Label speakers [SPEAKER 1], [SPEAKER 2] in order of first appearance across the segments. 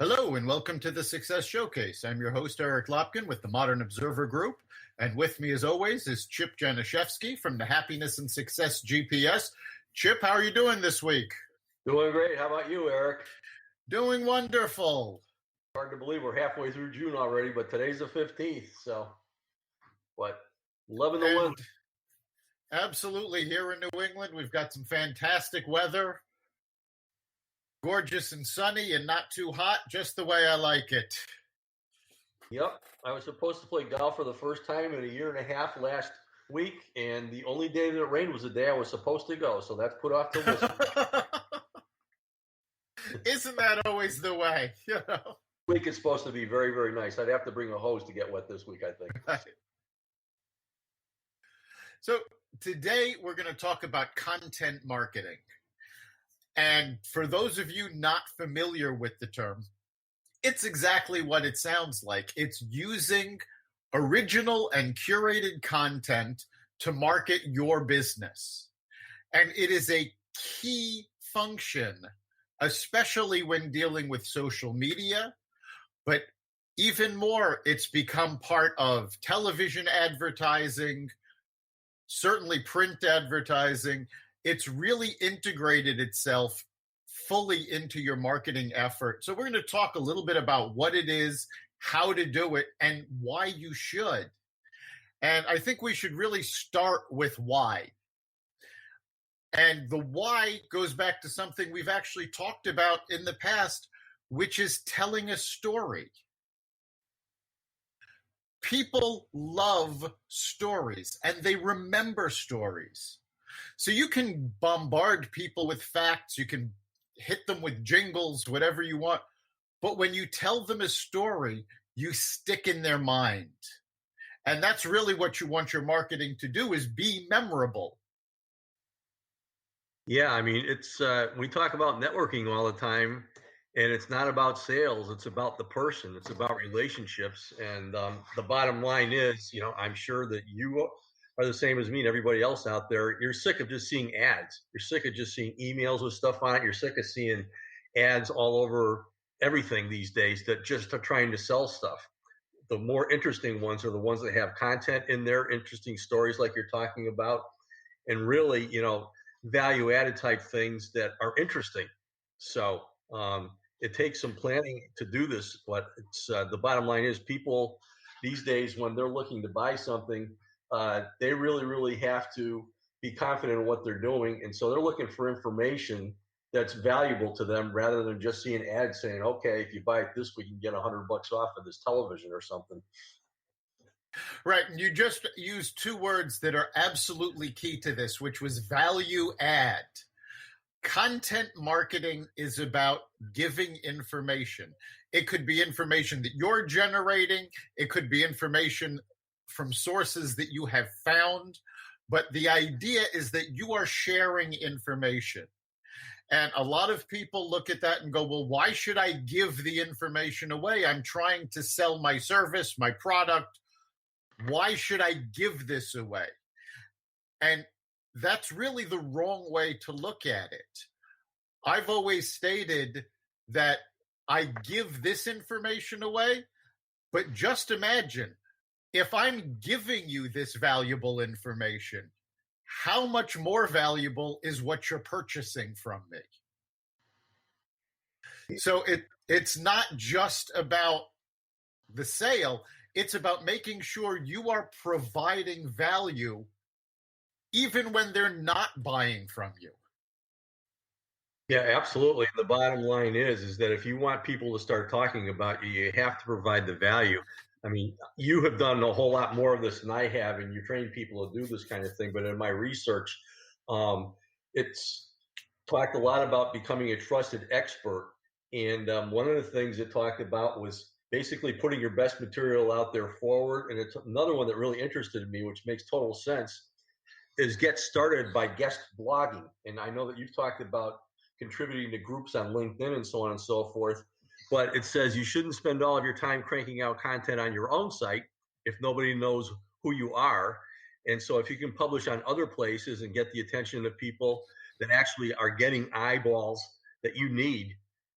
[SPEAKER 1] Hello and welcome to the Success Showcase. I'm your host, Eric Lopkin with the Modern Observer Group. And with me, as always, is Chip Janiszewski from the Happiness and Success GPS. Chip, how are you doing this week?
[SPEAKER 2] Doing great. How about you, Eric?
[SPEAKER 1] Doing wonderful.
[SPEAKER 2] Hard to believe we're halfway through June already, but today's the 15th. So, what? Loving the one.
[SPEAKER 1] Absolutely. Here in New England, we've got some fantastic weather. Gorgeous and sunny and not too hot, just the way I like it.
[SPEAKER 2] Yep. I was supposed to play golf for the first time in a year and a half last week, and the only day that it rained was the day I was supposed to go. So that's put off till this week.
[SPEAKER 1] Isn't that always the way?
[SPEAKER 2] Week is supposed to be very, very nice. I'd have to bring a hose to get wet this week, I think.
[SPEAKER 1] So today we're going to talk about content marketing. And for those of you not familiar with the term, it's exactly what it sounds like. It's using original and curated content to market your business. And it is a key function, especially when dealing with social media. But even more, it's become part of television advertising, certainly print advertising. It's really integrated itself fully into your marketing effort. So we're going to talk a little bit about what it is, how to do it, and why you should. And I think we should really start with why. And the why goes back to something we've actually talked about in the past, which is telling a story. People love stories and they remember stories. So you can bombard people with facts, you can hit them with jingles, whatever you want. But when you tell them a story, you stick in their mind. And that's really what you want your marketing to do, is be memorable.
[SPEAKER 2] Yeah, I mean, it's we talk about networking all the time, and it's not about sales. It's about the person. It's about relationships. And the bottom line is, I'm sure that you are the same as me and everybody else out there. You're sick of just seeing ads. You're sick of just seeing emails with stuff on it. You're sick of seeing ads all over everything these days that just are trying to sell stuff. The more interesting ones are the ones that have content in there, interesting stories like you're talking about, and really, value added type things that are interesting. So it takes some planning to do this, but it's the bottom line is people these days, when they're looking to buy something, they really, really have to be confident in what they're doing. And so they're looking for information that's valuable to them rather than just seeing ads saying, okay, if you buy it this week, you can get $100 off of this television or something.
[SPEAKER 1] Right. And you just used two words that are absolutely key to this, which was value add. Content marketing is about giving information. It could be information that you're generating. It could be information from sources that you have found. But the idea is that you are sharing information. And a lot of people look at that and go, well, why should I give the information away? I'm trying to sell my service, my product. Why should I give this away? And that's really the wrong way to look at it. I've always stated that I give this information away, but just imagine if I'm giving you this valuable information, how much more valuable is what you're purchasing from me? So it's not just about the sale. It's about making sure you are providing value even when they're not buying from you.
[SPEAKER 2] Yeah, absolutely. And the bottom line is that if you want people to start talking about you, you have to provide the value. I mean, you have done a whole lot more of this than I have, and you train people to do this kind of thing. But in my research, it's talked a lot about becoming a trusted expert. And one of the things it talked about was basically putting your best material out there forward. And it's another one that really interested me, which makes total sense, is get started by guest blogging. And I know that you've talked about contributing to groups on LinkedIn and so on and so forth. But it says you shouldn't spend all of your time cranking out content on your own site if nobody knows who you are. And so if you can publish on other places and get the attention of people that actually are getting eyeballs that you need,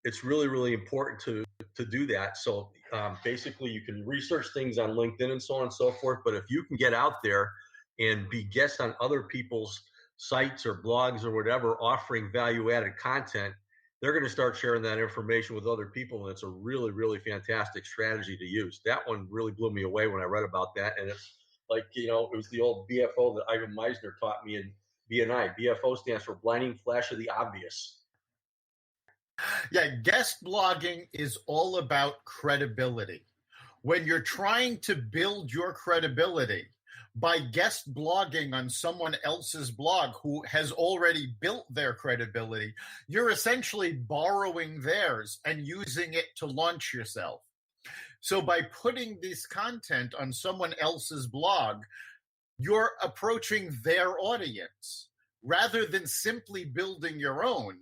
[SPEAKER 2] it's really, really important to do that. So basically, you can research things on LinkedIn and so on and so forth. But if you can get out there and be guests on other people's sites or blogs or whatever, offering value-added content, they're going to start sharing that information with other people, and it's a really, really fantastic strategy to use. That one really blew me away when I read about that, and it's like, it was the old BFO that Ivan Meisner taught me in BNI. BFO stands for blinding flash of the obvious.
[SPEAKER 1] Yeah, guest blogging is all about credibility. When you're trying to build your credibility by guest blogging on someone else's blog who has already built their credibility, you're essentially borrowing theirs and using it to launch yourself. So by putting this content on someone else's blog, you're approaching their audience rather than simply building your own.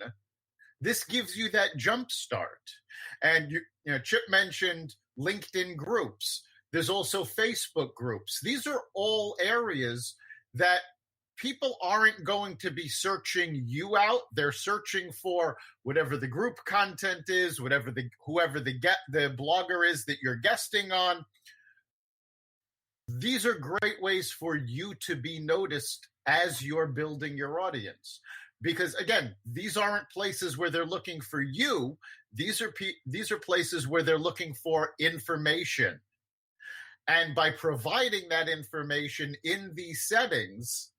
[SPEAKER 1] This gives you that jump start. And Chip mentioned LinkedIn groups. There's also Facebook groups. These are all areas that people aren't going to be searching you out. They're searching for whatever the group content is, whoever the blogger is that you're guesting on. These are great ways for you to be noticed as you're building your audience. Because again, these aren't places where they're looking for you. These are places where they're looking for information. And by providing that information in these settings,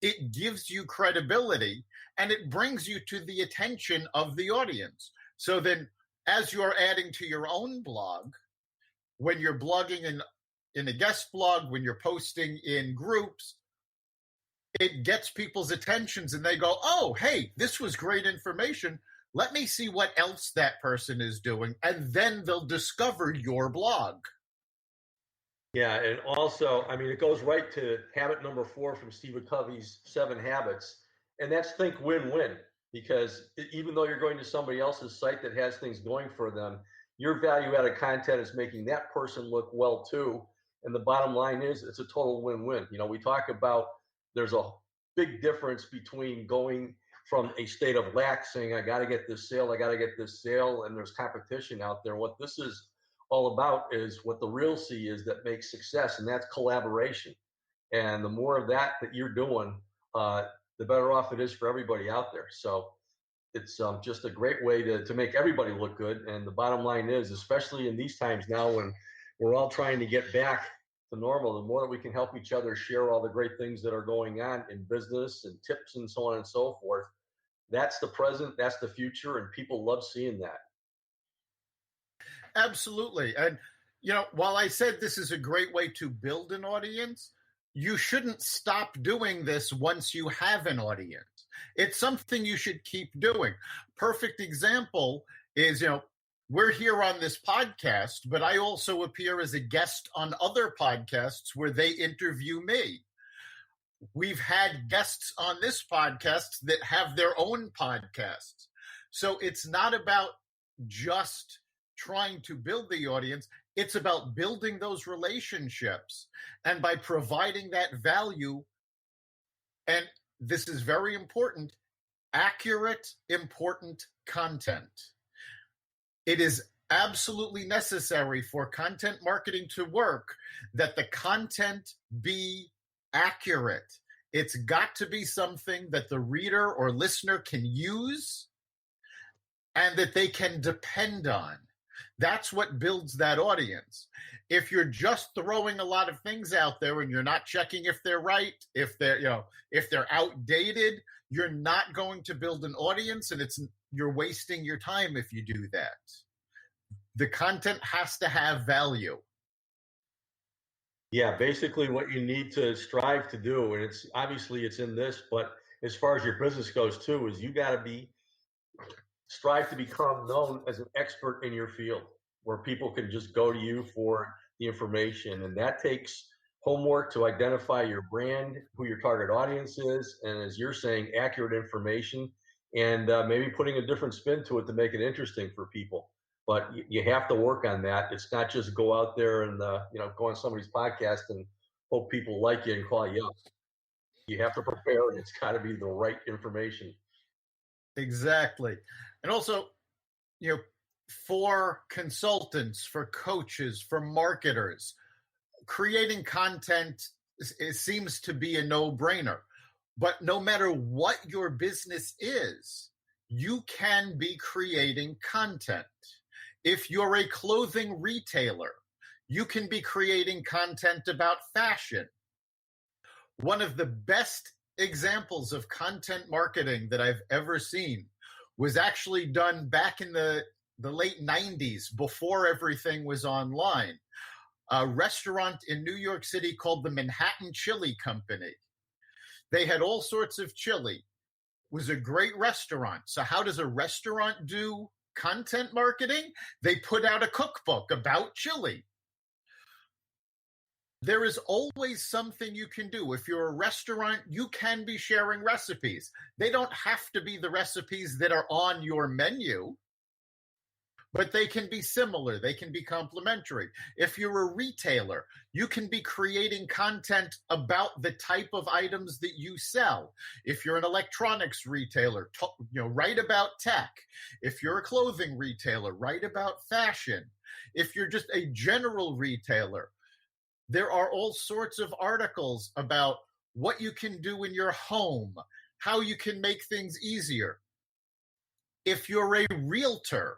[SPEAKER 1] it gives you credibility and it brings you to the attention of the audience. So then as you're adding to your own blog, when you're blogging in a guest blog, when you're posting in groups, it gets people's attentions and they go, oh, hey, this was great information. Let me see what else that person is doing. And then they'll discover your blog.
[SPEAKER 2] Yeah, and also, it goes right to habit number 4 from Stephen Covey's 7 Habits, and that's think win-win. Because even though you're going to somebody else's site that has things going for them, your value-added content is making that person look well too. And the bottom line is it's a total win-win. We talk about there's a big difference between going from a state of lack, saying, I got to get this sale, and there's competition out there. What this is all about is what the real C is that makes success, and that's collaboration. And the more of that you're doing, the better off it is for everybody out there. So it's just a great way to make everybody look good. And the bottom line is, especially in these times now when we're all trying to get back to normal, the more that we can help each other share all the great things that are going on in business and tips and so on and so forth, that's the present, that's the future, and people love seeing that.
[SPEAKER 1] Absolutely. And, while I said this is a great way to build an audience, you shouldn't stop doing this once you have an audience. It's something you should keep doing. Perfect example is, we're here on this podcast, but I also appear as a guest on other podcasts where they interview me. We've had guests on this podcast that have their own podcasts. So it's not about just trying to build the audience. It's about building those relationships. And by providing that value, and this is very important, accurate, important content. It is absolutely necessary for content marketing to work that the content be accurate. It's got to be something that the reader or listener can use and that they can depend on. That's what builds that audience. If you're just throwing a lot of things out there and you're not checking if they're right, if they're outdated, you're not going to build an audience, and you're wasting your time if you do that. The content has to have value.
[SPEAKER 2] Yeah, basically what you need to strive to do, and it's obviously it's in this, but as far as your business goes too, is you got to strive to become known as an expert in your field, where people can just go to you for the information. And that takes homework to identify your brand, who your target audience is, and as you're saying, accurate information, and maybe putting a different spin to it to make it interesting for people. But you have to work on that. It's not just go out there and go on somebody's podcast and hope people like you and call you up. You have to prepare, and it's got to be the right information.
[SPEAKER 1] Exactly. And also, you know, for consultants, for coaches, for marketers, creating content it seems to be a no-brainer. But no matter what your business is, you can be creating content. If you're a clothing retailer, you can be creating content about fashion. One of the best examples of content marketing that I've ever seen was actually done back in the late 90s, before everything was online. A restaurant in New York City called the Manhattan Chili Company. They had all sorts of chili. It was a great restaurant. So how does a restaurant do content marketing? They put out a cookbook about chili. There is always something you can do. If you're a restaurant, you can be sharing recipes. They don't have to be the recipes that are on your menu, but they can be similar. They can be complementary. If you're a retailer, you can be creating content about the type of items that you sell. If you're an electronics retailer, write about tech. If you're a clothing retailer, write about fashion. If you're just a general retailer, there are all sorts of articles about what you can do in your home, how you can make things easier. If you're a realtor,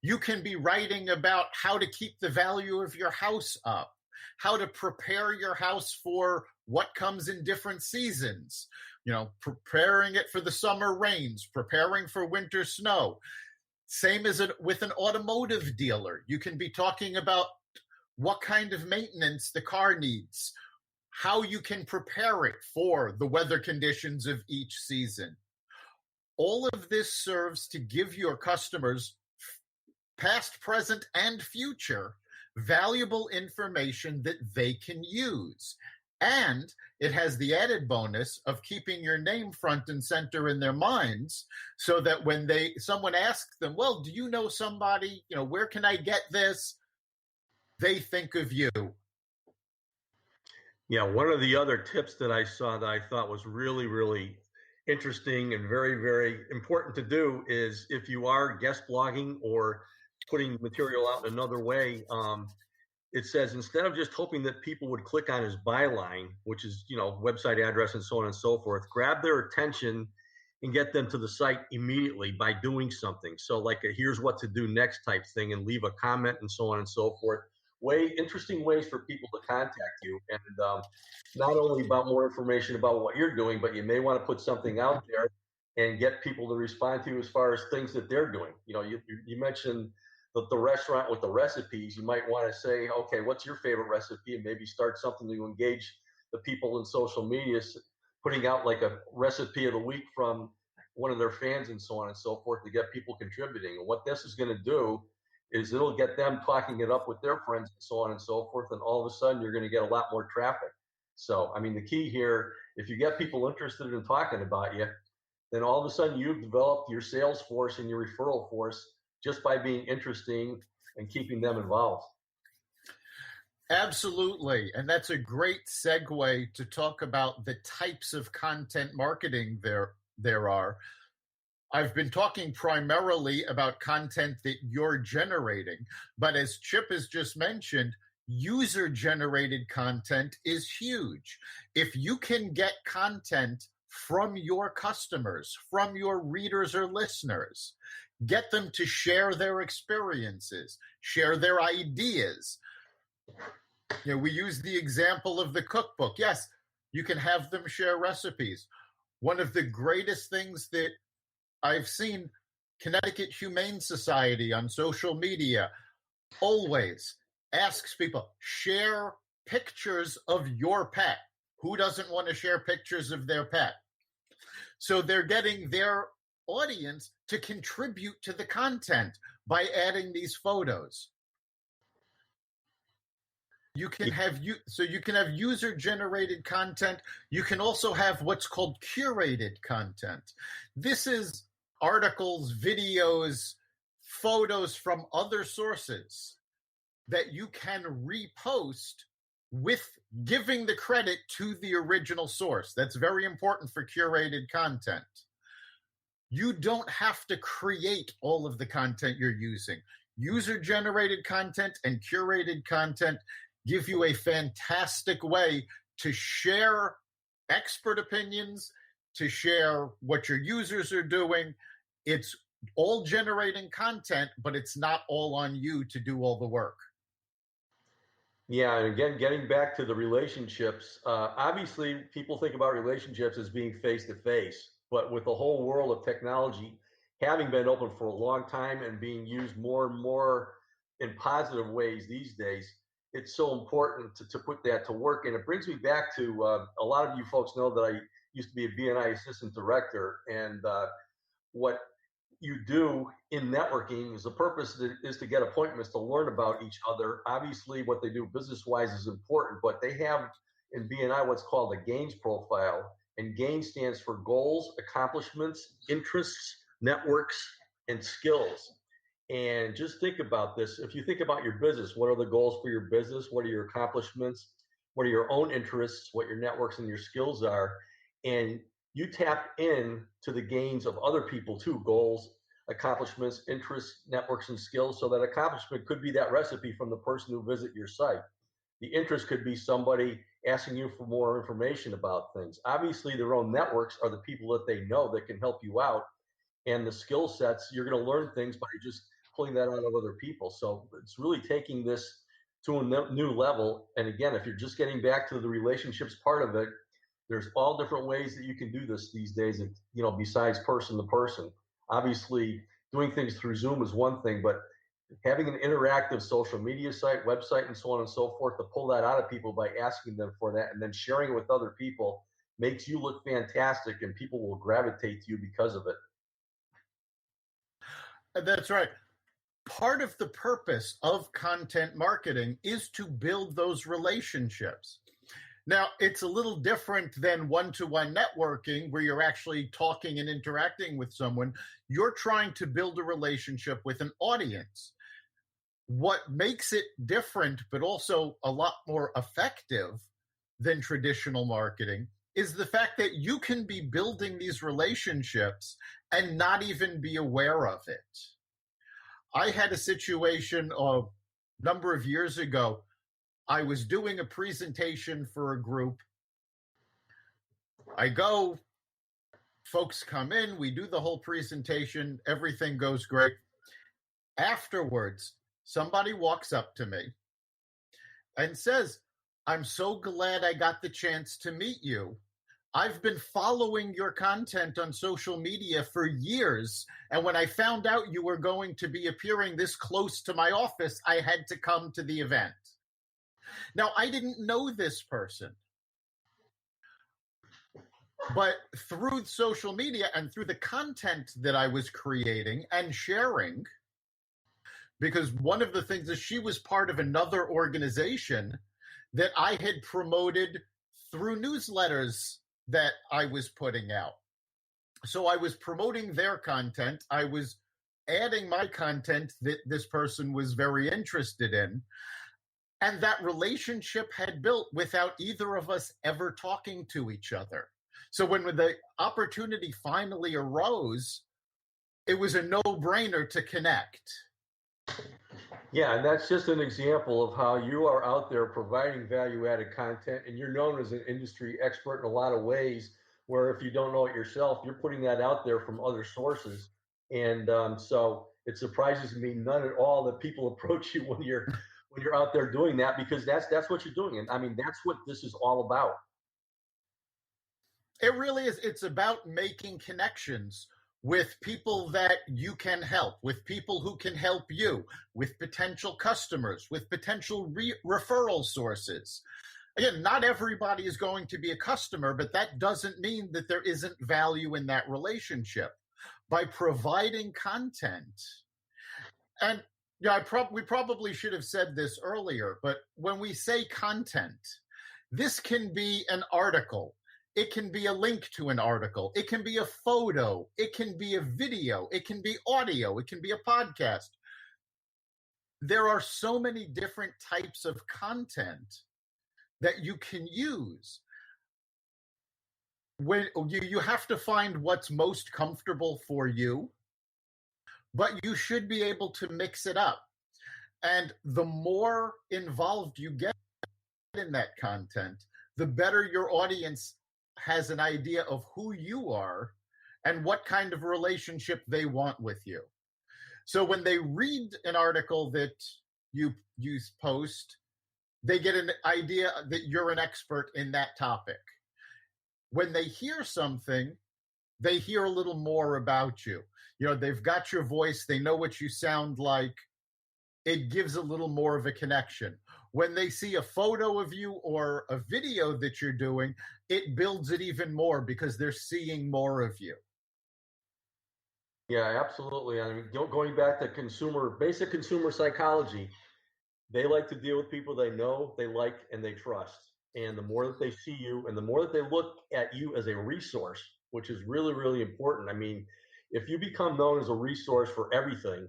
[SPEAKER 1] you can be writing about how to keep the value of your house up, how to prepare your house for what comes in different seasons, preparing it for the summer rains, preparing for winter snow. Same as with an automotive dealer. You can be talking about what kind of maintenance the car needs, how you can prepare it for the weather conditions of each season. All of this serves to give your customers, past, present, and future, valuable information that they can use. And it has the added bonus of keeping your name front and center in their minds, so that when someone asks them, well, do you know somebody, where can I get this? They think of you.
[SPEAKER 2] Yeah, one of the other tips that I saw that I thought was really, really interesting and very, very important to do is, if you are guest blogging or putting material out in another way, it says, instead of just hoping that people would click on his byline, which is, website address and so on and so forth, grab their attention and get them to the site immediately by doing something. So like a here's what to do next type thing, and leave a comment and so on and so forth. Interesting ways for people to contact you. And not only about more information about what you're doing, but you may want to put something out there and get people to respond to you as far as things that they're doing. You mentioned the restaurant with the recipes. You might want to say, okay, what's your favorite recipe? And maybe start something to engage the people in social media, putting out like a recipe of the week from one of their fans and so on and so forth, to get people contributing. And what this is going to do is it'll get them talking it up with their friends and so on and so forth. And all of a sudden you're going to get a lot more traffic. So, I mean, the key here, if you get people interested in talking about you, then all of a sudden you've developed your sales force and your referral force just by being interesting and keeping them involved.
[SPEAKER 1] Absolutely. And that's a great segue to talk about the types of content marketing there are. I've been talking primarily about content that you're generating, but as Chip has just mentioned, user-generated content is huge. If you can get content from your customers, from your readers or listeners, get them to share their experiences, share their ideas. We use the example of the cookbook. Yes, you can have them share recipes. One of the greatest things that I've seen, Connecticut Humane Society on social media always asks people, share pictures of your pet. Who doesn't want to share pictures of their pet? So they're getting their audience to contribute to the content by adding these photos. You can have user-generated content. You can also have what's called curated content. This is articles, videos, photos from other sources that you can repost with giving the credit to the original source. That's very important for curated content. You don't have to create all of the content you're using. User-generated content and curated content give you a fantastic way to share expert opinions, to share what your users are doing. It's all generating content, but it's not all on you to do all the work.
[SPEAKER 2] Yeah, and again, getting back to the relationships, obviously people think about relationships as being face to face, but with the whole world of technology having been open for a long time and being used more and more in positive ways these days, it's so important to put that to work. And it brings me back to a lot of you folks know that I used to be a BNI assistant director, and what you do in networking is the purpose is to get appointments to learn about each other. Obviously, what they do business wise is important, but they have in BNI what's called a gains profile. And gains stands for goals, accomplishments, interests, networks, and skills. And just think about this. If you think about your business, what are the goals for your business? What are your accomplishments? What are your own interests? What your networks and your skills are? And you tap in to the gains of other people too, goals, accomplishments, interests, networks, and skills. So that accomplishment could be that recipe from the person who visit your site. The interest could be somebody asking you for more information about things. Obviously, their own networks are the people that they know that can help you out. And the skill sets, you're going to learn things by just pulling that out of other people. So it's really taking this to a new level. And again, if you're just getting back to the relationships part of it, there's all different ways that you can do this these days, besides person to person. Obviously, doing things through Zoom is one thing, but having an interactive social media site, website, and so on and so forth to pull that out of people by asking them for that and then sharing it with other people makes you look fantastic, and people will gravitate to you because of it.
[SPEAKER 1] That's right. Part of the purpose of content marketing is to build those relationships. Now, it's a little different than one-to-one networking where you're actually talking and interacting with someone. You're trying to build a relationship with an audience. What makes it different, but also a lot more effective than traditional marketing, is the fact that you can be building these relationships and not even be aware of it. I had a situation a number of years ago. I was doing a presentation for a group. I go, folks come in, we do the whole presentation, everything goes great. Afterwards, somebody walks up to me and says, "I'm so glad I got the chance to meet you. I've been following your content on social media for years, and when I found out you were going to be appearing this close to my office, I had to come to the event." Now, I didn't know this person, but through social media and through the content that I was creating and sharing, because one of the things is she was part of another organization that I had promoted through newsletters that I was putting out. So I was promoting their content. I was adding my content that this person was very interested in. And that relationship had built without either of us ever talking to each other. So when the opportunity finally arose, it was a no-brainer to connect.
[SPEAKER 2] Yeah, and that's just an example of how you are out there providing value-added content, and you're known as an industry expert in a lot of ways, where if you don't know it yourself, you're putting that out there from other sources. And so it surprises me none at all that people approach you when you're out there doing that, because that's what you're doing. And I mean, that's what this is all about.
[SPEAKER 1] It really is. It's about making connections with people that you can help, with people who can help you, with potential customers, with potential referral sources. Again, not everybody is going to be a customer, but that doesn't mean that there isn't value in that relationship. By providing content, and yeah, we probably should have said this earlier, but when we say content, this can be an article. It can be a link to an article. It can be a photo. It can be a video. It can be audio. It can be a podcast. There are so many different types of content that you can use. when you have to find what's most comfortable for you, but you should be able to mix it up. And the more involved you get in that content, the better your audience has an idea of who you are and what kind of relationship they want with you. So when they read an article that you post, they get an idea that you're an expert in that topic. When they hear something, they hear a little more about you. They've got your voice, they know what you sound like. It gives a little more of a connection. When they see a photo of you or a video that you're doing, it builds it even more because they're seeing more of you.
[SPEAKER 2] Yeah, absolutely. I mean, going back to basic consumer psychology, they like to deal with people they know, they like, and they trust. And the more that they see you and the more that they look at you as a resource, which is really, really important. I mean, if you become known as a resource for everything,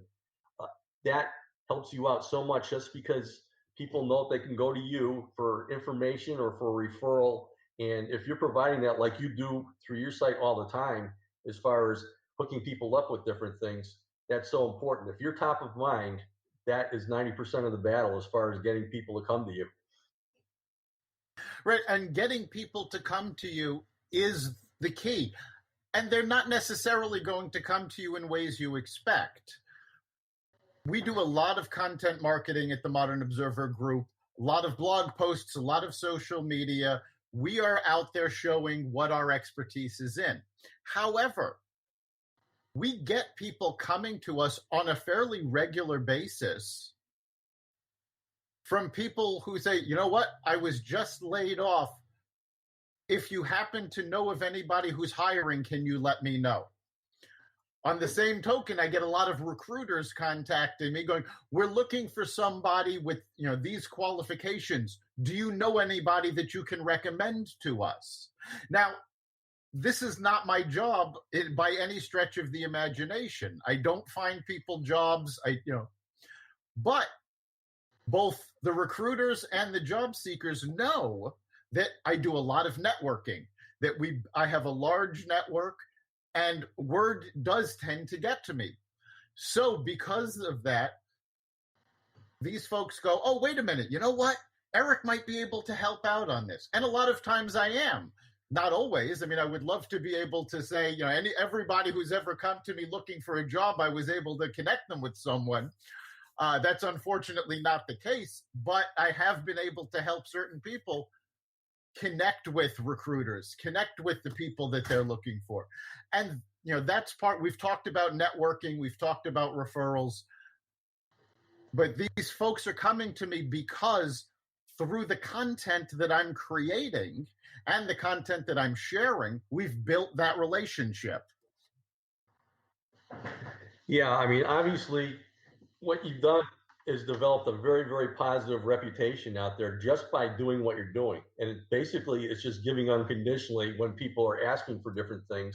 [SPEAKER 2] that helps you out so much, just because people know they can go to you for information or for referral. And if you're providing that like you do through your site all the time, as far as hooking people up with different things, that's so important. If you're top of mind, that is 90% of the battle as far as getting people to come to you.
[SPEAKER 1] Right. And getting people to come to you is the key. And they're not necessarily going to come to you in ways you expect. We do a lot of content marketing at the Modern Observer Group, a lot of blog posts, a lot of social media. We are out there showing what our expertise is in. However, we get people coming to us on a fairly regular basis from people who say, you know what, I was just laid off. If you happen to know of anybody who's hiring, can you let me know? On the same token, I get a lot of recruiters contacting me going, we're looking for somebody with these qualifications. Do you know anybody that you can recommend to us? Now, this is not my job by any stretch of the imagination. I don't find people jobs. But both the recruiters and the job seekers know that I do a lot of networking, that I have a large network, and word does tend to get to me. So because of that, these folks go, oh, wait a minute, you know what? Eric might be able to help out on this. And a lot of times I am. Not always. I mean, I would love to be able to say, everybody who's ever come to me looking for a job, I was able to connect them with someone. That's unfortunately not the case, but I have been able to help certain people connect with recruiters, connect with the people that they're looking for. And, that's part, we've talked about networking, we've talked about referrals, but these folks are coming to me because through the content that I'm creating and the content that I'm sharing, we've built that relationship.
[SPEAKER 2] Yeah, I mean, obviously, what you've done is developed a very, very positive reputation out there just by doing what you're doing. And it's just giving unconditionally when people are asking for different things.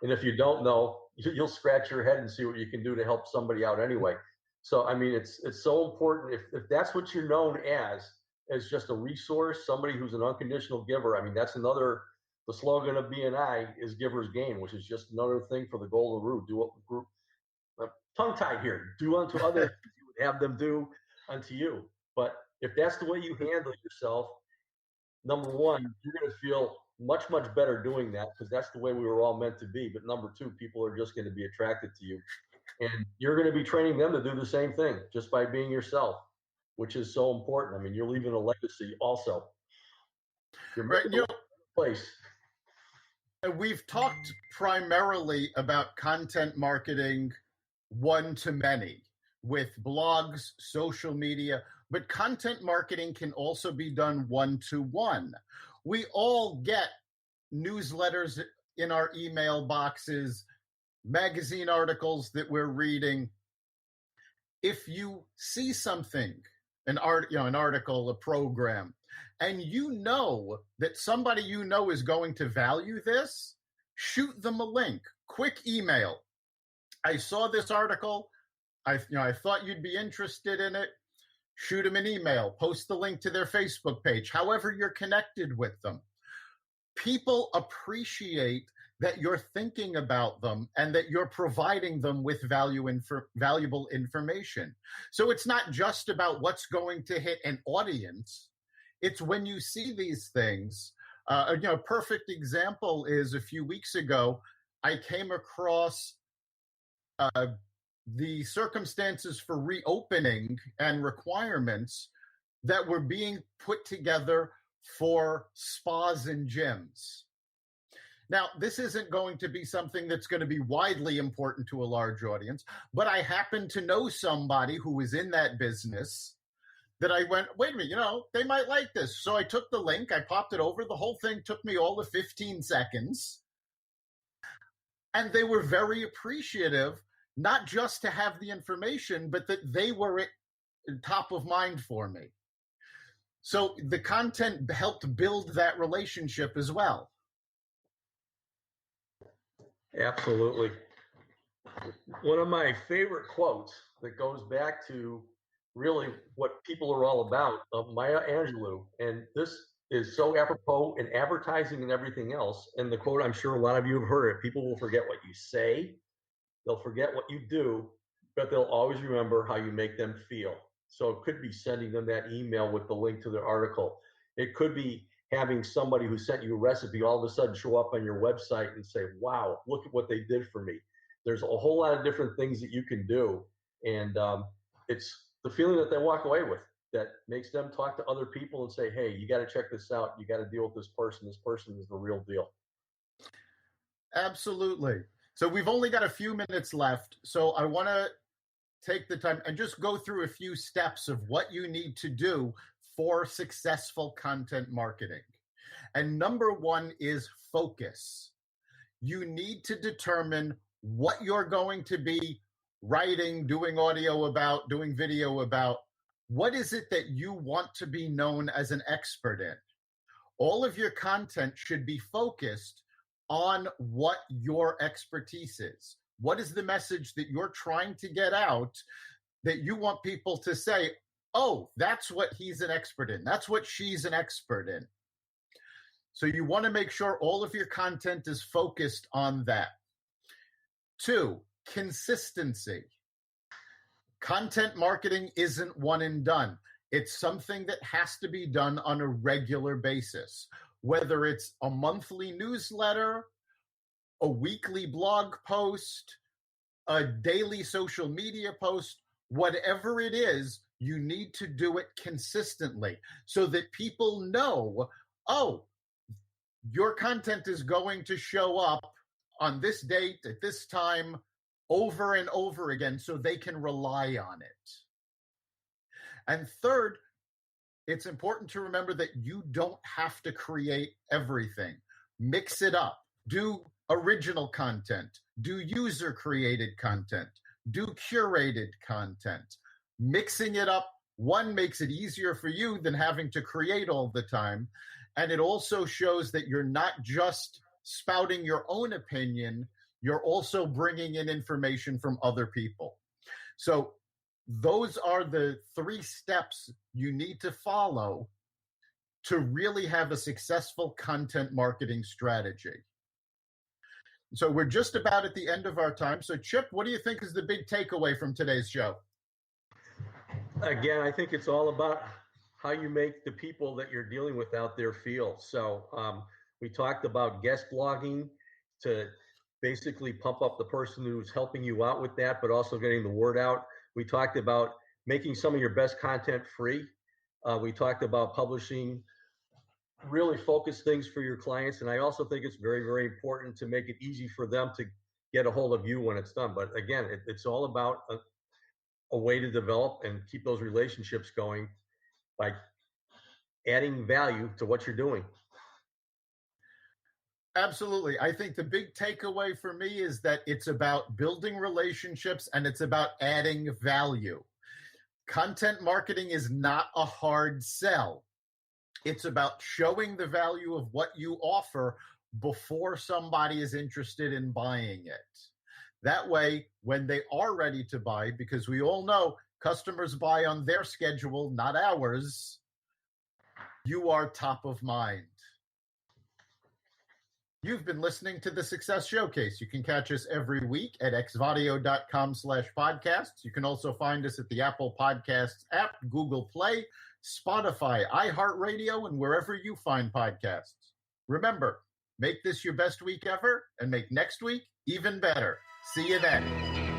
[SPEAKER 2] And if you don't know, you'll scratch your head and see what you can do to help somebody out anyway. So, I mean, it's so important. If that's what you're known as just a resource, somebody who's an unconditional giver. I mean, that's the slogan of BNI is Giver's Gain, which is just another thing for the golden rule. Tongue-tied here. Do unto others as you would have them do unto you. But if that's the way you handle yourself, number one, you're going to feel much, much better doing that because that's the way we were all meant to be. But number two, people are just going to be attracted to you. And you're going to be training them to do the same thing just by being yourself, which is so important. I mean, you're leaving a legacy also. You're making a place.
[SPEAKER 1] We've talked primarily about content marketing one-to-many with blogs, social media, but content marketing can also be done one-to-one. We all get newsletters in our email boxes, magazine articles that we're reading. If you see something, an article, a program, and you know that somebody you know is going to value this, shoot them a link, quick email. I saw this article. I thought you'd be interested in it. Shoot them an email, post the link to their Facebook page, however you're connected with them. people appreciate that you're thinking about them and that you're providing them with valuable information. So it's not just about what's going to hit an audience. It's when you see these things. A perfect example is a few weeks ago, I came across the circumstances for reopening and requirements that were being put together for spas and gyms. Now, this isn't going to be something that's going to be widely important to a large audience, but I happen to know somebody who is in that business that I went, wait a minute, they might like this. So I took the link, I popped it over. The whole thing took me all of 15 seconds. And they were very appreciative, not just to have the information, but that they were top of mind for me. So the content helped build that relationship as well.
[SPEAKER 2] Absolutely. One of my favorite quotes that goes back to really what people are all about, Maya Angelou, and this is so apropos in advertising and everything else. And the quote, I'm sure a lot of you have heard it, people will forget what you say, they'll forget what you do, but they'll always remember how you make them feel. So it could be sending them that email with the link to their article. It could be having somebody who sent you a recipe all of a sudden show up on your website and say, wow, look at what they did for me. There's a whole lot of different things that you can do. And it's the feeling that they walk away with that makes them talk to other people and say, hey, you got to check this out. You got to deal with this person. This person is the real deal.
[SPEAKER 1] Absolutely. So we've only got a few minutes left. So I want to take the time and just go through a few steps of what you need to do for successful content marketing. And number one is focus. You need to determine what you're going to be writing, doing audio about, doing video about. What is it that you want to be known as an expert in? All of your content should be focused on what your expertise is. What is the message that you're trying to get out that you want people to say, oh, that's what he's an expert in. That's what she's an expert in. So you want to make sure all of your content is focused on that. 2, consistency. Content marketing isn't one and done. It's something that has to be done on a regular basis, whether it's a monthly newsletter, a weekly blog post, a daily social media post, whatever it is, you need to do it consistently so that people know, oh, your content is going to show up on this date at this time over and over again so they can rely on it. And third, it's important to remember that you don't have to create everything. Mix it up. Do original content. Do user-created content. Do curated content. Mixing it up, one, makes it easier for you than having to create all the time. And it also shows that you're not just spouting your own opinion, you're also bringing in information from other people. So those are the 3 steps you need to follow to really have a successful content marketing strategy. So we're just about at the end of our time. So Chip, what do you think is the big takeaway from today's show?
[SPEAKER 2] Again, I think it's all about how you make the people that you're dealing with out there feel. So we talked about guest blogging to basically pump up the person who's helping you out with that, but also getting the word out. We talked about making some of your best content free. We talked about publishing really focused things for your clients. And I also think it's very, very important to make it easy for them to get a hold of you when it's done. But again, it's all about a way to develop and keep those relationships going by adding value to what you're doing.
[SPEAKER 1] Absolutely. I think the big takeaway for me is that it's about building relationships and it's about adding value. Content marketing is not a hard sell. It's about showing the value of what you offer before somebody is interested in buying it. That way, when they are ready to buy, because we all know customers buy on their schedule, not ours, you are top of mind. You've been listening to the Success Showcase. You can catch us every week at xvadio.com/podcasts. You can also find us at the Apple Podcasts app, Google Play, Spotify, iHeartRadio, and wherever you find podcasts. Remember, make this your best week ever and make next week even better. See you then.